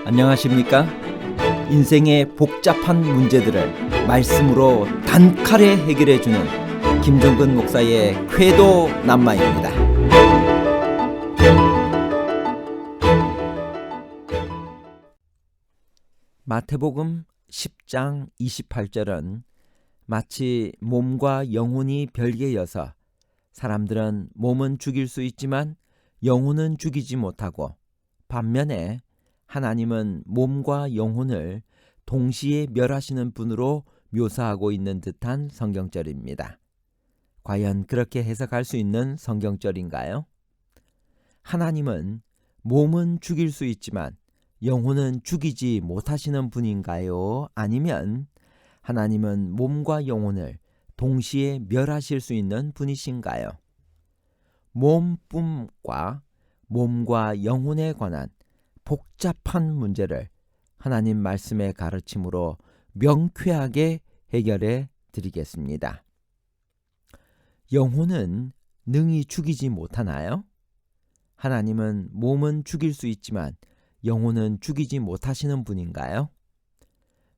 안녕하십니까? 인생의 복잡한 문제들을 말씀으로 단칼에 해결해주는 김종근 목사의 쾌도 남마입니다. 마태복음 10장 28절은 마치 몸과 영혼이 별개여서 사람들은 몸은 죽일 수 있지만 영혼은 죽이지 못하고, 반면에 하나님은 몸과 영혼을 동시에 멸하시는 분으로 묘사하고 있는 듯한 성경절입니다. 과연 그렇게 해석할 수 있는 성경절인가요? 하나님은 몸은 죽일 수 있지만 영혼은 죽이지 못하시는 분인가요? 아니면 하나님은 몸과 영혼을 동시에 멸하실 수 있는 분이신가요? 몸뿐과 몸과 영혼에 관한 복잡한 문제를 하나님 말씀의 가르침으로 명쾌하게 해결해 드리겠습니다. 영혼은 능히 죽이지 못하나요? 하나님은 몸은 죽일 수 있지만 영혼은 죽이지 못하시는 분인가요?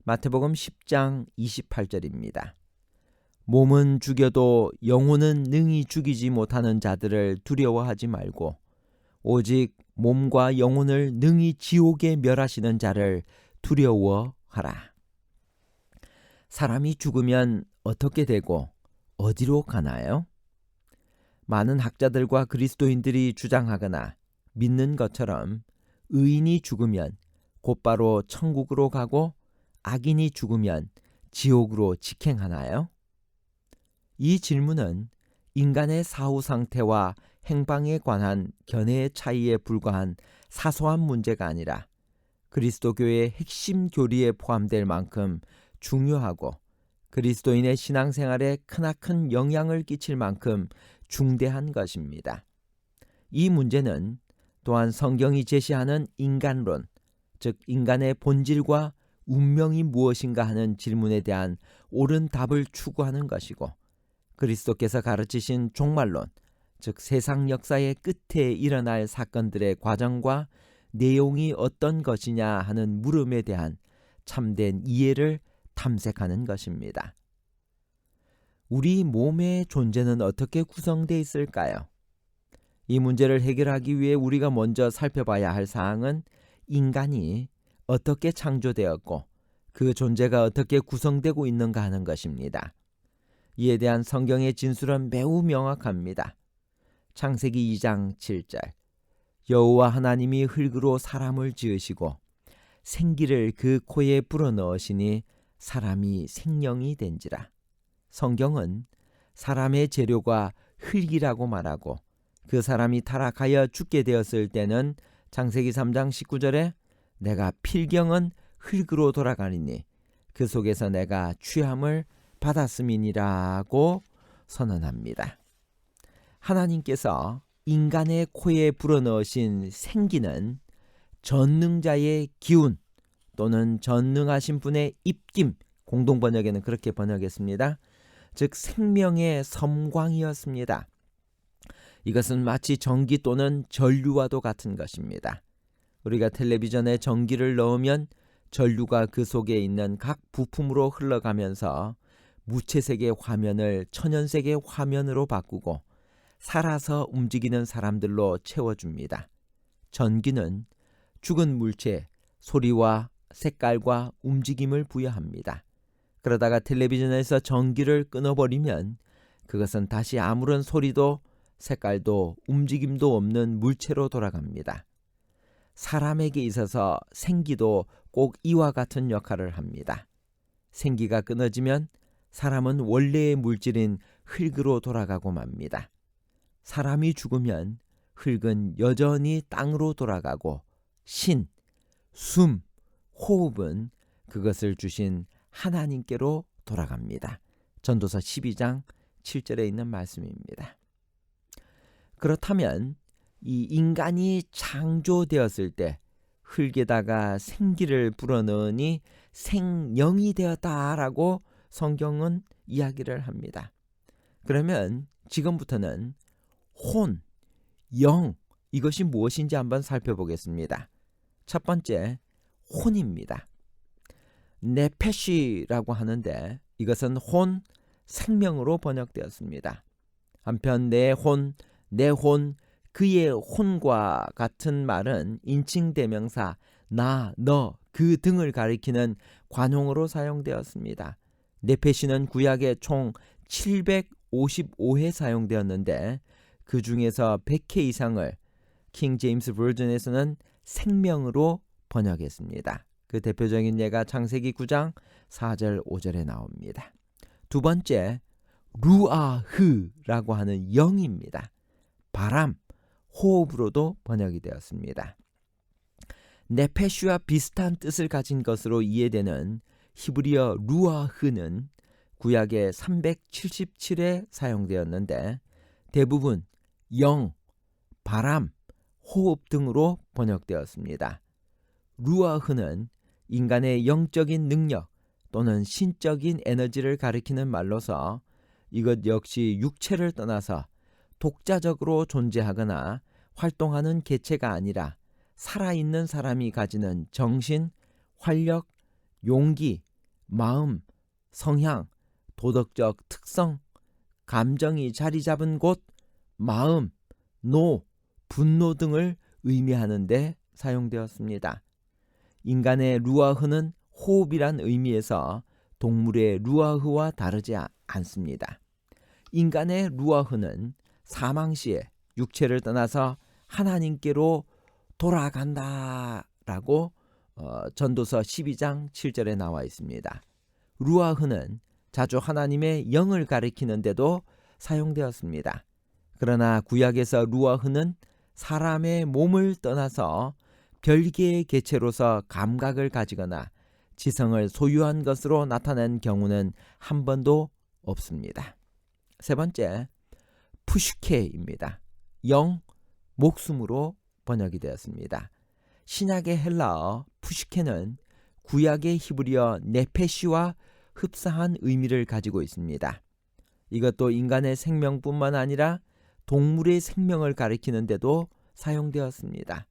마태복음 10장 28절입니다. 몸은 죽여도 영혼은 능히 죽이지 못하는 자들을 두려워하지 말고 오직 몸과 영혼을 능히 지옥에 멸하시는 자를 두려워하라. 사람이 죽으면 어떻게 되고 어디로 가나요? 많은 학자들과 그리스도인들이 주장하거나 믿는 것처럼 의인이 죽으면 곧바로 천국으로 가고 악인이 죽으면 지옥으로 직행하나요? 이 질문은 인간의 사후 상태와 행방에 관한 견해의 차이에 불과한 사소한 문제가 아니라 그리스도교의 핵심 교리에 포함될 만큼 중요하고 그리스도인의 신앙생활에 크나큰 영향을 끼칠 만큼 중대한 것입니다. 이 문제는 또한 성경이 제시하는 인간론, 즉 인간의 본질과 운명이 무엇인가 하는 질문에 대한 옳은 답을 추구하는 것이고, 그리스도께서 가르치신 종말론, 즉 세상 역사의 끝에 일어날 사건들의 과정과 내용이 어떤 것이냐 하는 물음에 대한 참된 이해를 탐색하는 것입니다. 우리 몸의 존재는 어떻게 구성되어 있을까요? 이 문제를 해결하기 위해 우리가 먼저 살펴봐야 할 사항은 인간이 어떻게 창조되었고 그 존재가 어떻게 구성되고 있는가 하는 것입니다. 이에 대한 성경의 진술은 매우 명확합니다. 창세기 2장 7절, 여호와 하나님이 흙으로 사람을 지으시고 생기를 그 코에 불어넣으시니 사람이 생명이 된지라. 성경은 사람의 재료가 흙이라고 말하고 그 사람이 타락하여 죽게 되었을 때는 창세기 3장 19절에 내가 필경은 흙으로 돌아가리니 그 속에서 내가 취함을 받았음이니라고 선언합니다. 하나님께서 인간의 코에 불어넣으신 생기는 전능자의 기운 또는 전능하신 분의 입김, 공동번역에는 그렇게 번역했습니다. 즉 생명의 섬광이었습니다. 이것은 마치 전기 또는 전류와도 같은 것입니다. 우리가 텔레비전에 전기를 넣으면 전류가 그 속에 있는 각 부품으로 흘러가면서 무채색의 화면을 천연색의 화면으로 바꾸고 살아서 움직이는 사람들로 채워줍니다. 전기는 죽은 물체, 소리와 색깔과 움직임을 부여합니다. 그러다가 텔레비전에서 전기를 끊어버리면 그것은 다시 아무런 소리도 색깔도 움직임도 없는 물체로 돌아갑니다. 사람에게 있어서 생기도 꼭 이와 같은 역할을 합니다. 생기가 끊어지면 사람은 원래의 물질인 흙으로 돌아가고 맙니다. 사람이 죽으면 흙은 여전히 땅으로 돌아가고 신, 숨, 호흡은 그것을 주신 하나님께로 돌아갑니다. 전도서 12장 7절에 있는 말씀입니다. 그렇다면 이 인간이 창조되었을 때 흙에다가 생기를 불어넣으니 생명이 되었다라고 성경은 이야기를 합니다. 그러면 지금부터는 혼, 영, 이것이 무엇인지 한번 살펴보겠습니다. 첫 번째, 혼입니다. 네페시라고 하는데 이것은 혼, 생명으로 번역되었습니다. 한편 내 혼, 그의 혼과 같은 말은 인칭대명사 나, 너, 그 등을 가리키는 관용어로 사용되었습니다. 네페시는 구약에 총 755회 사용되었는데 그 중에서 100회 이상을 킹 제임스 버전에서는 생명으로 번역했습니다. 그 대표적인 예가 창세기 9장 4절 5절에 나옵니다. 두 번째, 루아흐라고 하는 영입니다. 바람, 호흡으로도 번역이 되었습니다. 네페시와 비슷한 뜻을 가진 것으로 이해되는 히브리어 루아흐는 구약에 377회 사용되었는데 대부분 영, 바람, 호흡 등으로 번역되었습니다. 루아흐는 인간의 영적인 능력 또는 신적인 에너지를 가리키는 말로서 이것 역시 육체를 떠나서 독자적으로 존재하거나 활동하는 개체가 아니라 살아있는 사람이 가지는 정신, 활력, 용기, 마음, 성향, 도덕적 특성, 감정이 자리 잡은 곳, 마음, 분노 등을 의미하는 데 사용되었습니다. 인간의 루아흐는 호흡이란 의미에서 동물의 루아흐와 다르지 않습니다. 인간의 루아흐는 사망 시에 육체를 떠나서 하나님께로 돌아간다라고 전도서 12장 7절에 나와 있습니다. 루아흐는 자주 하나님의 영을 가리키는데도 사용되었습니다. 그러나 구약에서 루아흐는 사람의 몸을 떠나서 별개의 개체로서 감각을 가지거나 지성을 소유한 것으로 나타낸 경우는 한 번도 없습니다. 세 번째, 푸슈케입니다. 영, 목숨으로 번역이 되었습니다. 신약의 헬라어 푸슈케는 구약의 히브리어 네페시와 흡사한 의미를 가지고 있습니다. 이것도 인간의 생명뿐만 아니라 동물의 생명을 가리키는 데도 사용되었습니다.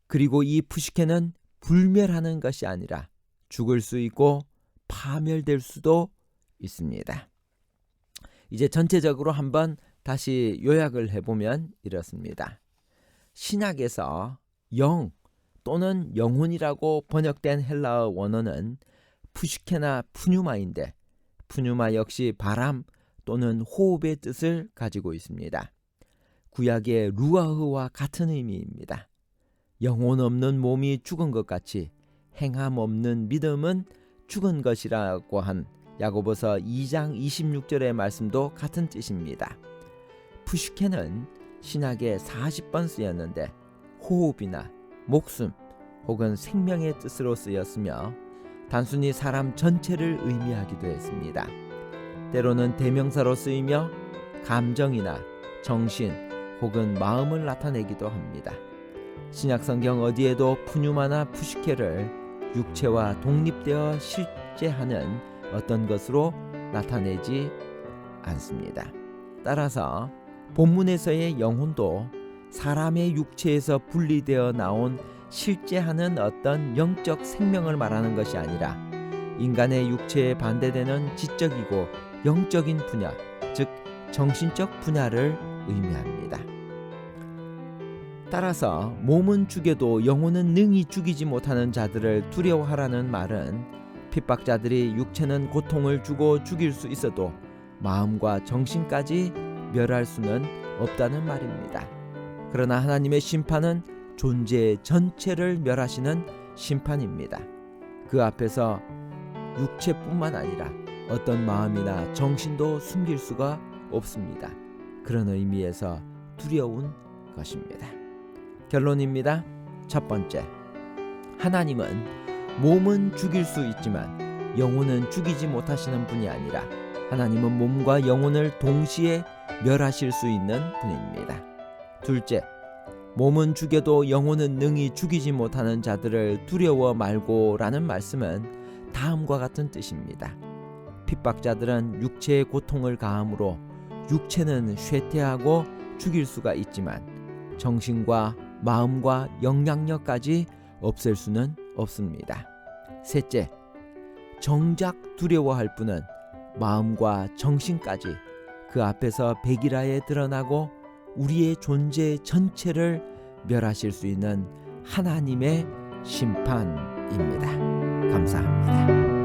그리고 이 푸슈케는 불멸하는 것이 아니라 죽을 수 있고 파멸될 수도 있습니다. 이제 전체적으로 한번 다시 요약을 해보면 이렇습니다. 신약에서 영 또는 영혼이라고 번역된 헬라어 원어는 푸슈케나 푸뉴마인데 푸뉴마 역시 바람 또는 호흡의 뜻을 가지고 있습니다. 구약의 루아흐와 같은 의미입니다. 영혼 없는 몸이 죽은 것 같이 행함 없는 믿음은 죽은 것이라고 한 야고보서 2장 26절의 말씀도 같은 뜻입니다. 푸슈케는 신약에 40번 쓰였는데 호흡이나 목숨 혹은 생명의 뜻으로 쓰였으며 단순히 사람 전체를 의미하기도 했습니다. 때로는 대명사로 쓰이며 감정이나 정신 혹은 마음을 나타내기도 합니다. 신약성경 어디에도 푸뉴마나 푸슈케를 육체와 독립되어 실제하는 어떤 것으로 나타내지 않습니다. 따라서 본문에서의 영혼도 사람의 육체에서 분리되어 나온 실제하는 어떤 영적 생명을 말하는 것이 아니라 인간의 육체에 반대되는 지적이고 영적인 분야, 즉 정신적 분야를 의미합니다. 따라서 몸은 죽여도 영혼은 능히 죽이지 못하는 자들을 두려워하라는 말은 핍박자들이 육체는 고통을 주고 죽일 수 있어도 마음과 정신까지 멸할 수는 없다는 말입니다. 그러나 하나님의 심판은 존재 전체를 멸하시는 심판입니다. 그 앞에서 육체뿐만 아니라 어떤 마음이나 정신도 숨길 수가 없습니다. 그런 의미에서 두려운 것입니다. 결론입니다. 첫 번째, 하나님은 몸은 죽일 수 있지만 영혼은 죽이지 못하시는 분이 아니라 하나님은 몸과 영혼을 동시에 멸하실 수 있는 분입니다. 둘째, 몸은 죽여도 영혼은 능히 죽이지 못하는 자들을 두려워 말고라는 말씀은 다음과 같은 뜻입니다. 핍박자들은 육체의 고통을 가함으로 육체는 쇠퇴하고 죽일 수가 있지만 정신과 마음과 영향력까지 없앨 수는 없습니다. 셋째, 정작 두려워할 분은 마음과 정신까지 그 앞에서 백일하에 드러나고 우리의 존재 전체를 멸하실 수 있는 하나님의 심판입니다. 감사합니다.